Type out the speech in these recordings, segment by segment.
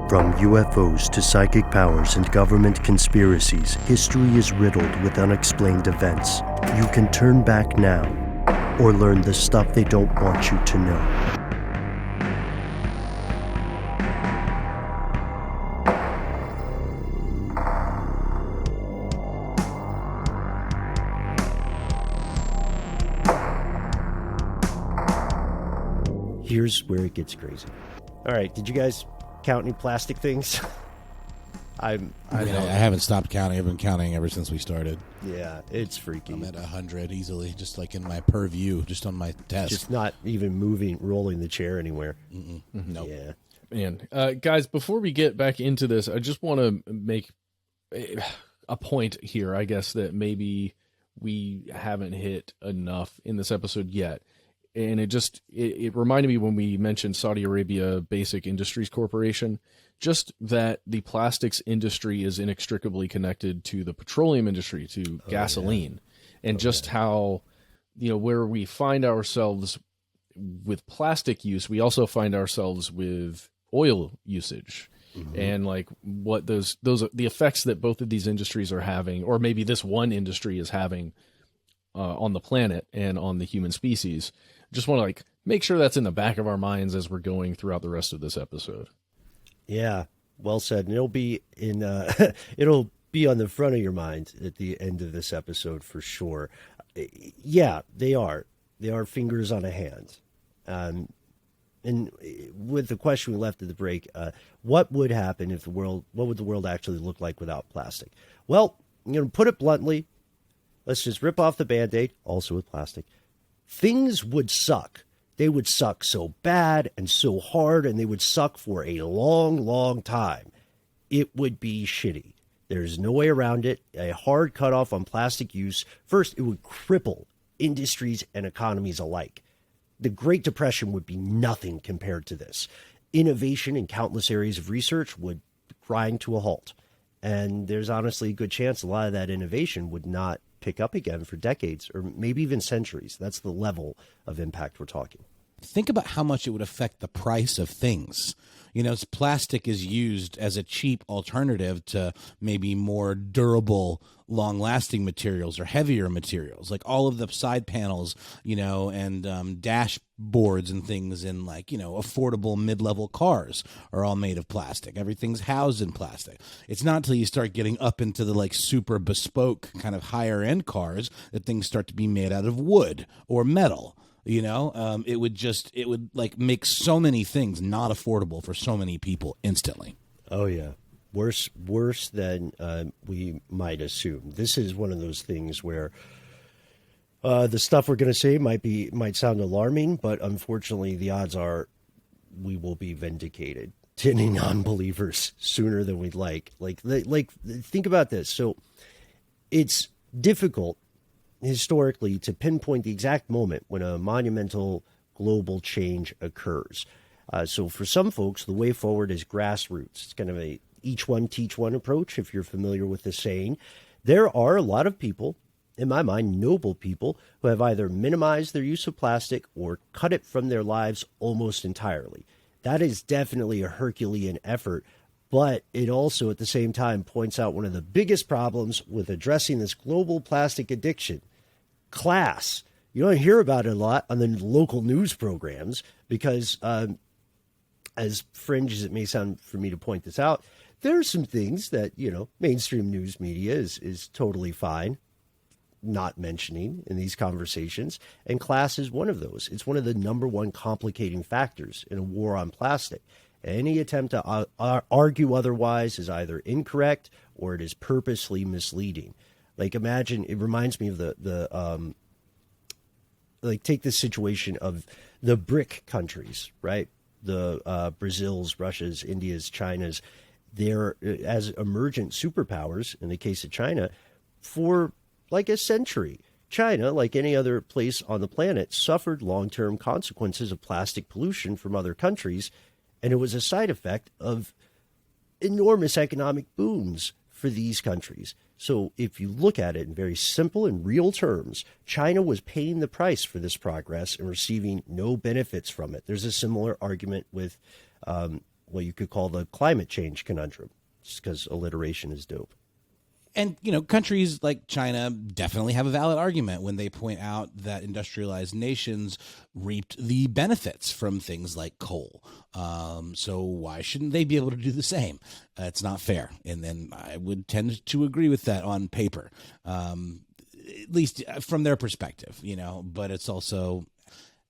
From UFOs to psychic powers and government conspiracies, history is riddled with unexplained events. You can turn back now or learn the stuff they don't want you to know. Here's where it gets crazy. All right, did you guys count any plastic things? I haven't stopped counting. I've been counting ever since we started. Yeah, it's freaky. I'm at 100 easily, just like in my purview, just on my desk. Just not even moving, rolling the chair anywhere. Nope. Yeah. Man, guys, before we get back into this, I just want to make a point here, I guess, that maybe we haven't hit enough in this episode yet. And it reminded me when we mentioned Saudi Arabia Basic Industries Corporation, just that the plastics industry is inextricably connected to the petroleum industry, to gasoline, and how, where we find ourselves with plastic use, we also find ourselves with oil usage. And like what the effects that both of these industries are having, or maybe this one industry is having on the planet and on the human species. Just want to make sure that's in the back of our minds as we're going throughout the rest of this episode. Yeah, well said. And it'll be it'll be on the front of your mind at the end of this episode for sure. Yeah, they are. They are fingers on a hand. And with the question we left at the break, what would happen if what would the world actually look like without plastic? Well, I'm going to put it bluntly. Let's just rip off the Band-Aid, also with plastic. Things would suck. They would suck so bad and so hard, and they would suck for a long, long time. It would be shitty. There's no way around it. A hard cutoff on plastic use. First, it would cripple industries and economies alike. The Great Depression would be nothing compared to this. Innovation in countless areas of research would grind to a halt. And there's honestly a good chance a lot of that innovation would not pick up again for decades or maybe even centuries. That's the level of impact we're talking. Think about how much it would affect the price of things. Plastic is used as a cheap alternative to maybe more durable, long-lasting materials or heavier materials, like all of the side panels, and dashboards and things in affordable mid-level cars are all made of plastic. Everything's housed in plastic. It's not until you start getting up into the super bespoke kind of higher-end cars that things start to be made out of wood or metal. It would make so many things not affordable for so many people instantly. Oh yeah. Worse than we might assume. This is one of those things where the stuff we're going to say might sound alarming, but unfortunately the odds are we will be vindicated to any non-believers sooner than we'd like. Like think about this. So it's difficult historically to pinpoint the exact moment when a monumental global change occurs. So for some folks, the way forward is grassroots. It's kind of a each one teach one approach, if you're familiar with the saying. There are a lot of people, in my mind, noble people, who have either minimized their use of plastic or cut it from their lives almost entirely. That is definitely a Herculean effort, but it also at the same time points out one of the biggest problems with addressing this global plastic addiction: class. You don't hear about it a lot on the local news programs because, as fringe as it may sound for me to point this out, there are some things that, mainstream news media is totally fine not mentioning in these conversations, and class is one of those. It's one of the number one complicating factors in a war on plastic. Any attempt to argue otherwise is either incorrect or it is purposely misleading. Imagine, it reminds me of take the situation of the BRIC countries, right? The Brazil's, Russia's, India's, China's. They're as emergent superpowers, in the case of China, for a century. China, like any other place on the planet, suffered long-term consequences of plastic pollution from other countries, and it was a side effect of enormous economic boons for these countries. So if you look at it in very simple and real terms, China was paying the price for this progress and receiving no benefits from it. There's a similar argument with what you could call the climate change conundrum, just because alliteration is dope. And, you know, countries like China definitely have a valid argument when they point out that industrialized nations reaped the benefits from things like coal. So why shouldn't they be able to do the same? It's not fair. And then I would tend to agree with that on paper, at least from their perspective, you know, but it's also...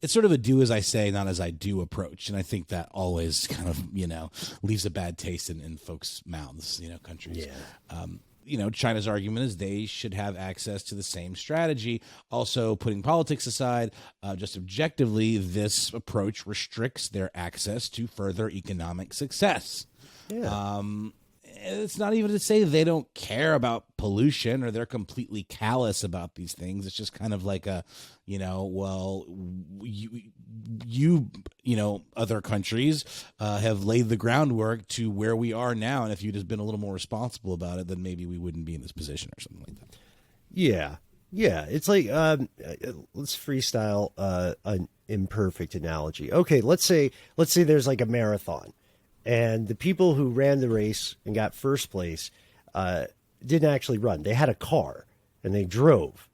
it's sort of a do as I say, not as I do approach. And I think that always kind of, you know, leaves a bad taste in folks' mouths, you know, countries. Yeah. You know, China's argument is they should have access to the same strategy. Also, putting politics aside, just objectively, this approach restricts their access to further economic success. Yeah. It's not even to say they don't care about pollution or they're completely callous about these things. It's just kind of like a, you know, well, you know, other countries have laid the groundwork to where we are now. And if you'd just been a little more responsible about it, then maybe we wouldn't be in this position or something like that. Yeah. Yeah. It's like, let's freestyle an imperfect analogy. Okay. Let's say there's like a marathon. And the people who ran the race and got first place didn't actually run. They had a car, and they drove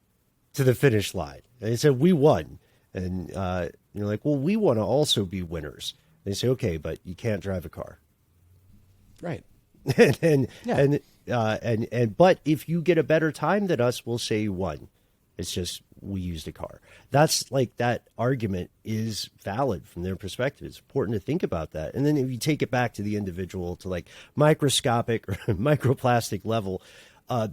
to the finish line. And they said, we won. And you're like, well, we want to also be winners. And they say, okay, but you can't drive a car. Right. But if you get a better time than us, we'll say you won. It's just we used a car. That's like that argument is valid from their perspective. It's important to think about that. And then if you take it back to the individual, to like microscopic or microplastic level,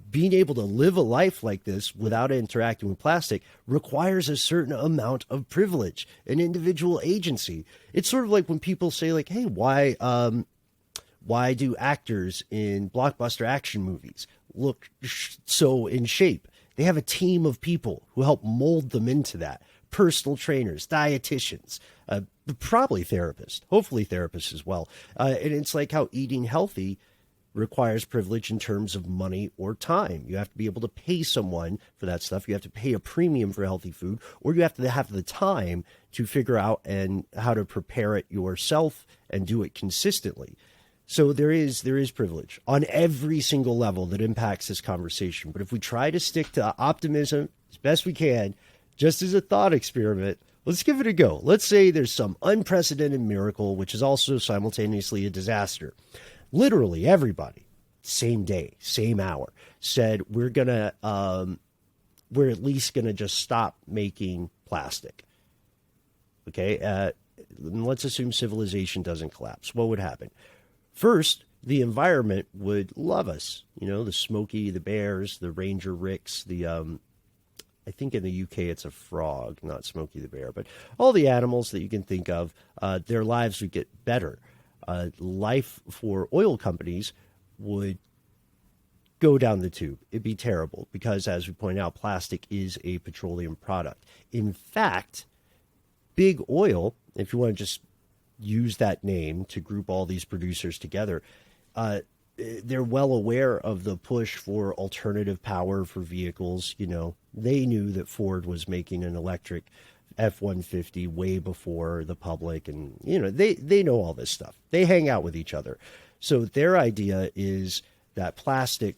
being able to live a life like this without interacting with plastic requires a certain amount of privilege and individual agency. It's sort of like when people say like, hey, why do actors in blockbuster action movies look so in shape? They have a team of people who help mold them into that. Personal trainers, dietitians, probably therapists, hopefully therapists as well. And it's like how eating healthy requires privilege in terms of money or time. You have to be able to pay someone for that stuff. You have to pay a premium for healthy food, or you have to have the time to figure out and how to prepare it yourself and do it consistently. So there is privilege on every single level that impacts this conversation. But if we try to stick to optimism as best we can, just as a thought experiment, let's give it a go. Let's say there's some unprecedented miracle, which is also simultaneously a disaster. Literally everybody, same day, same hour, said we're at least gonna just stop making plastic. Okay, let's assume civilization doesn't collapse. What would happen? First, the environment would love us. You know, the Smokey, the bears, the Ranger Ricks, I think in the UK it's a frog, not Smokey the bear, but all the animals that you can think of, their lives would get better. Life for oil companies would go down the tube. It'd be terrible because, as we point out, plastic is a petroleum product. In fact, big oil, if you want to just use that name to group all these producers together, they're well aware of the push for alternative power for vehicles. You know, they knew that Ford was making an electric F-150 way before the public, and you know, they know all this stuff. They hang out with each other. So their idea is that plastic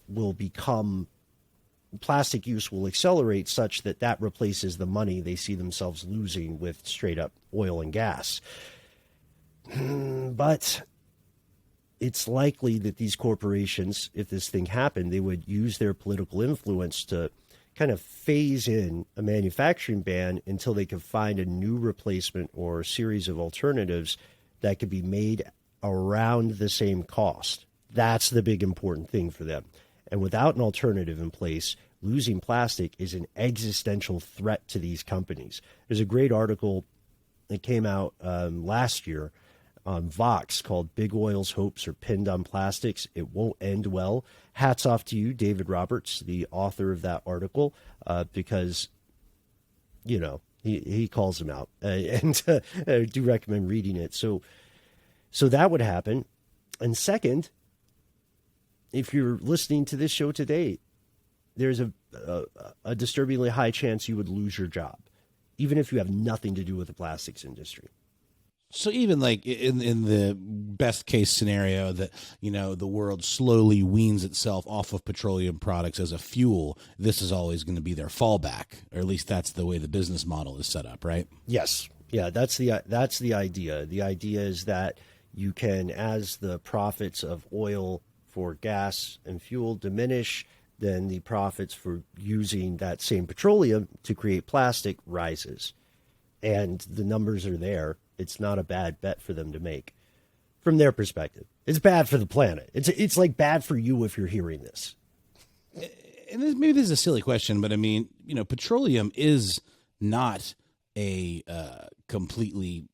use will accelerate such that replaces the money they see themselves losing with straight up oil and gas. But it's likely that these corporations, if this thing happened, they would use their political influence to kind of phase in a manufacturing ban until they could find a new replacement or a series of alternatives that could be made around the same cost. That's the big important thing for them. And without an alternative in place, losing plastic is an existential threat to these companies. There's a great article that came out last year on Vox called "Big Oil's Hopes Are Pinned on Plastics. It Won't End Well." Hats off to you, David Roberts, the author of that article, because, you know, he calls them out, and I do recommend reading it. So that would happen. And second, if you're listening to this show today, there's a disturbingly high chance you would lose your job, even if you have nothing to do with the plastics industry. So even like in the best case scenario that, the world slowly weans itself off of petroleum products as a fuel, this is always going to be their fallback, or at least that's the way the business model is set up, right? Yes. Yeah, that's the idea. The idea is that you can, as the profits of oil for gas and fuel diminish, then the profits for using that same petroleum to create plastic rises. And the numbers are there. It's not a bad bet for them to make from their perspective. It's bad for the planet. It's like bad for you if you're hearing this. And maybe this is a silly question, but I mean, petroleum is not a completely,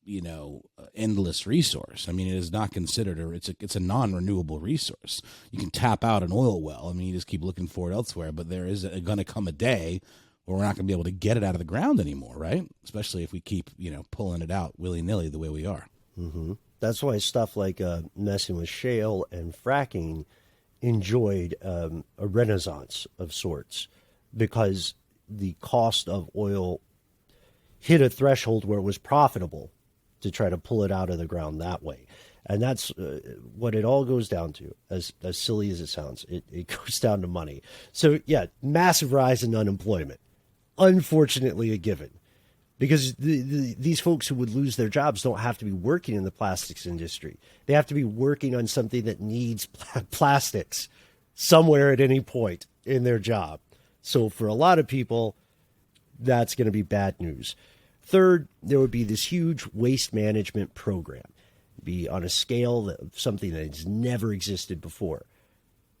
endless resource. I mean, it is not considered, or it's a non-renewable resource. You can tap out an oil well. I mean, you just keep looking for it elsewhere, but there is going to come a day where we're not going to be able to get it out of the ground anymore, right? Especially if we keep, pulling it out willy-nilly the way we are. Mm-hmm. That's why stuff like messing with shale and fracking enjoyed a renaissance of sorts, because the cost of oil hit a threshold where it was profitable to try to pull it out of the ground that way. And that's what it all goes down to, as silly as it sounds. It goes down to money. So, yeah, massive rise in unemployment. Unfortunately, a given. Because these folks who would lose their jobs don't have to be working in the plastics industry. They have to be working on something that needs plastics somewhere at any point in their job. So for a lot of people, that's going to be bad news. Third, there would be this huge waste management program. It'd be on a scale of something that has never existed before.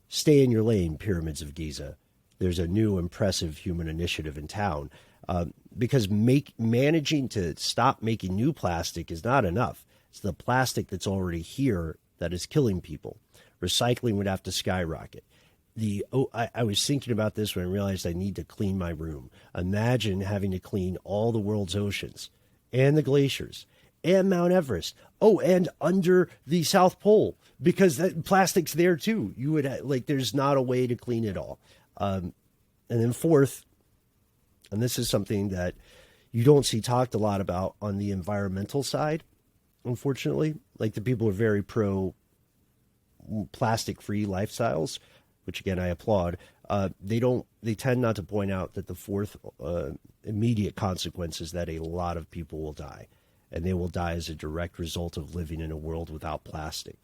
Stay in your lane, Pyramids of Giza. There's a new impressive human initiative in town. Because managing to stop making new plastic is not enough. It's the plastic that's already here that is killing people. Recycling would have to skyrocket. I was thinking about this when I realized I need to clean my room. Imagine having to clean all the world's oceans and the glaciers and Mount Everest. Oh, and under the South Pole, because that plastic's there too. You would there's not a way to clean it all. And then fourth, and this is something that you don't see talked a lot about on the environmental side, unfortunately. Like, the people are very pro plastic-free lifestyles, which again I applaud. They tend not to point out that the fourth immediate consequence is that a lot of people will die, and they will die as a direct result of living in a world without plastic,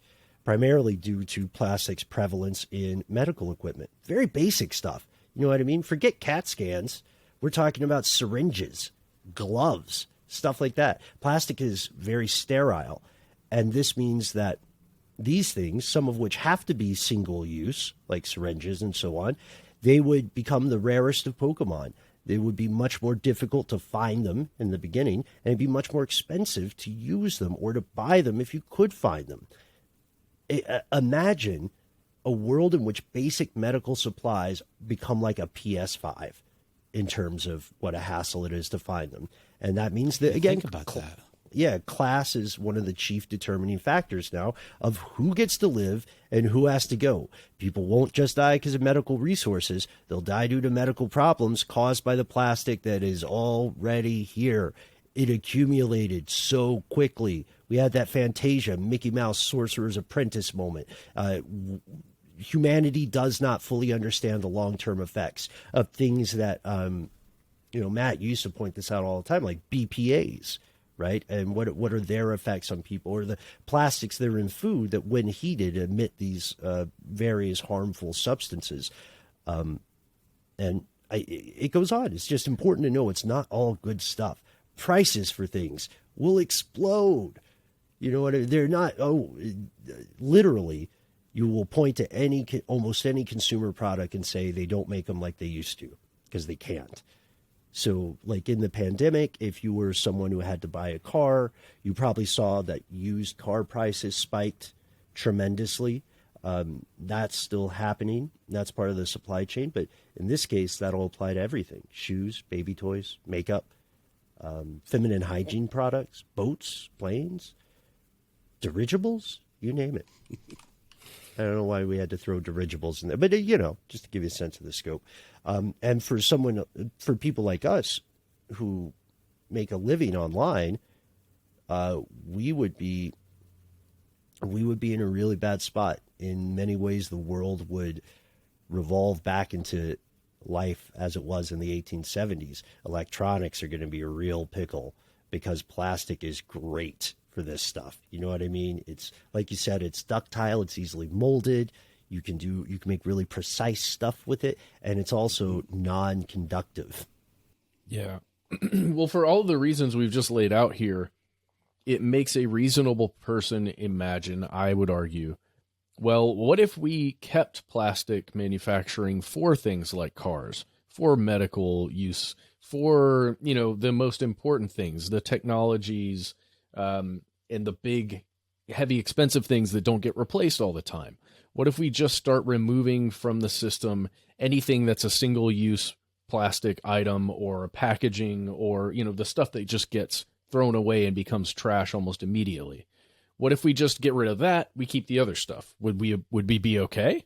primarily due to plastic's prevalence in medical equipment. Very basic stuff. You know what I mean? Forget CAT scans. We're talking about syringes, gloves, stuff like that. Plastic is very sterile, and this means that these things, some of which have to be single use, like syringes and so on, they would become the rarest of Pokemon. They would be much more difficult to find them in the beginning, and it'd be much more expensive to use them or to buy them if you could find them. Imagine a world in which basic medical supplies become like a PS5 in terms of what a hassle it is to find them. And that means that, again, think about that. Yeah, class is one of the chief determining factors now of who gets to live and who has to go. People won't just die because of medical resources. They'll die due to medical problems caused by the plastic that is already here. It accumulated so quickly. We had that Fantasia, Mickey Mouse, Sorcerer's Apprentice moment. Humanity does not fully understand the long-term effects of things that, Matt, you used to point this out all the time, like BPAs, right? And what are their effects on people, or the plastics that are in food that, when heated, emit these various harmful substances. It goes on. It's just important to know it's not all good stuff. Prices for things will explode. You know what? They're not, literally, you will point to almost any consumer product and say they don't make them like they used to, because they can't. So, like in the pandemic, if you were someone who had to buy a car, you probably saw that used car prices spiked tremendously. That's still happening. That's part of the supply chain. But in this case, that'll apply to everything: shoes, baby toys, makeup, feminine hygiene products, boats, planes, dirigibles, you name it. I don't know why we had to throw dirigibles in there, but just to give you a sense of the scope. And for people like us who make a living online, we would be in a really bad spot. In many ways, the world would revolve back into life as it was in the 1870s. Electronics are going to be a real pickle because plastic is great for this stuff. You know what I mean? It's like you said, it's ductile, it's easily molded. You can make really precise stuff with it, and it's also non-conductive. Yeah. Well, for all of the reasons we've just laid out here, it makes a reasonable person imagine, I would argue, well, what if we kept plastic manufacturing for things like cars, for medical use, for, the most important things, the technologies, and the big, heavy, expensive things that don't get replaced all the time? What if we just start removing from the system anything that's a single-use plastic item or packaging or, the stuff that just gets thrown away and becomes trash almost immediately? What if we just get rid of that? We keep the other stuff. Would we be okay?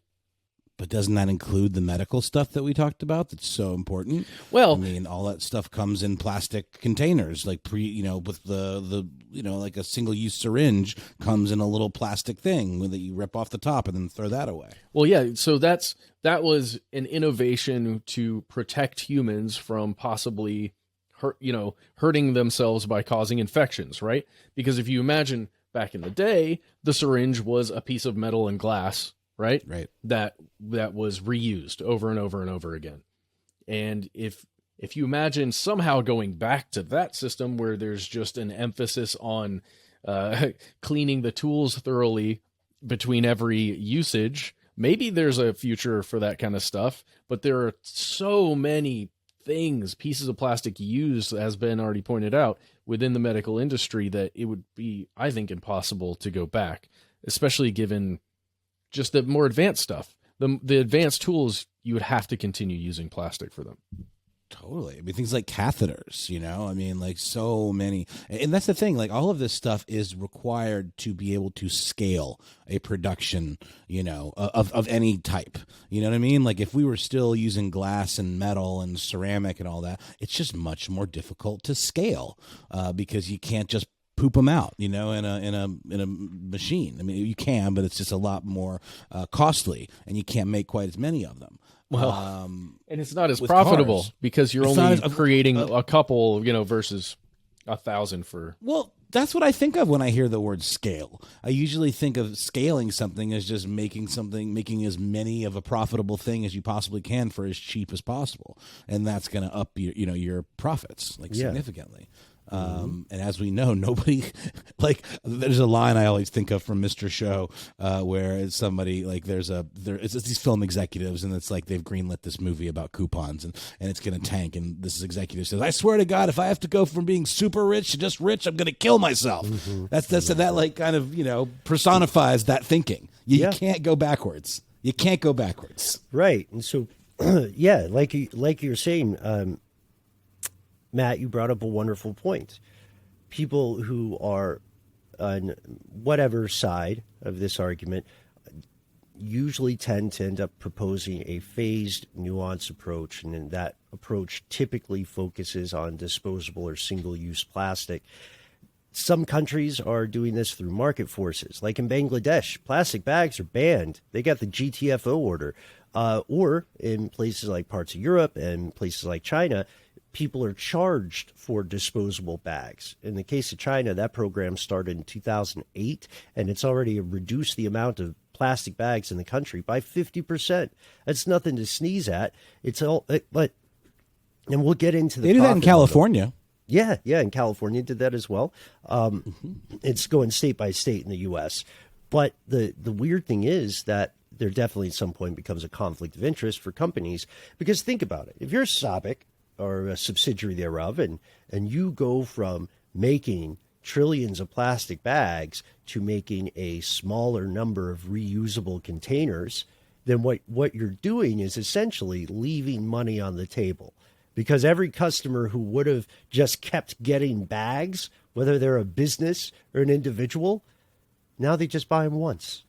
But doesn't that include the medical stuff that we talked about that's so important? Well, I mean, all that stuff comes in plastic containers, like with the like a single-use syringe comes in a little plastic thing that you rip off the top and then throw that away. Well, yeah, so that was an innovation to protect humans from possibly hurting themselves by causing infections, right? Because if you imagine back in the day, the syringe was a piece of metal and glass, right? Right. That was reused over and over and over again. And if you imagine somehow going back to that system where there's just an emphasis on cleaning the tools thoroughly between every usage, maybe there's a future for that kind of stuff. But there are so many pieces of plastic used, as Ben already pointed out, within the medical industry that it would be, I think, impossible to go back, especially given just the more advanced stuff. The advanced tools, you would have to continue using plastic for them. Totally. I mean, things like catheters, I mean, like so many. And that's the thing, like all of this stuff is required to be able to scale a production, of any type. You know what I mean? Like if we were still using glass and metal and ceramic and all that, it's just much more difficult to scale because you can't just poop them out, in a machine. I mean, you can, but it's just a lot more costly, and you can't make quite as many of them. Well, and it's not as profitable cars, because you're only creating a couple, versus 1,000 for. Well, that's what I think of when I hear the word scale. I usually think of scaling something as just making as many of a profitable thing as you possibly can for as cheap as possible, and that's going to up your profits significantly. And as we know, nobody there's a line I always think of from Mr. Show where it's somebody it's these film executives, and it's like they've greenlit this movie about coupons and it's going to tank, and this executive says, I swear to God, if I have to go from being super rich to just rich, I'm going to kill myself. That kind of personifies that thinking. You can't go backwards. You can't go backwards. Right. And so like you're saying, Matt, you brought up a wonderful point. People who are on whatever side of this argument usually tend to end up proposing a phased, nuanced approach, and then that approach typically focuses on disposable or single-use plastic. Some countries are doing this through market forces. Like in Bangladesh, plastic bags are banned. They got the GTFO order. Or in places like parts of Europe and places like China, people are charged for disposable bags. In the case of China, that program started in 2008, and it's already reduced the amount of plastic bags in the country by 50%. That's nothing to sneeze at. And we'll get into the. They do that in California. Yeah, and California did that as well. It's going state by state in the U.S. But the weird thing is that there definitely at some point becomes a conflict of interest for companies, because think about it. If you're SABIC or a subsidiary thereof, and you go from making trillions of plastic bags to making a smaller number of reusable containers, then what you're doing is essentially leaving money on the table. Because every customer who would have just kept getting bags, whether they're a business or an individual, now they just buy them once.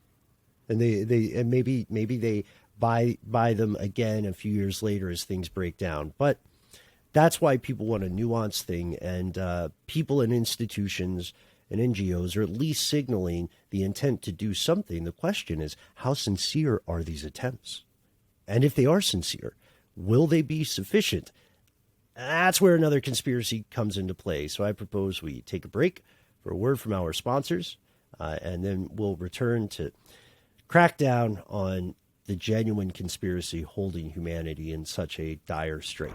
And maybe they buy them again a few years later as things break down. But that's why people want a nuanced thing, and people and institutions and NGOs are at least signaling the intent to do something. The question is, how sincere are these attempts? And if they are sincere, will they be sufficient? That's where another conspiracy comes into play. So I propose we take a break for a word from our sponsors, and then we'll return to crack down on the genuine conspiracy holding humanity in such a dire strait.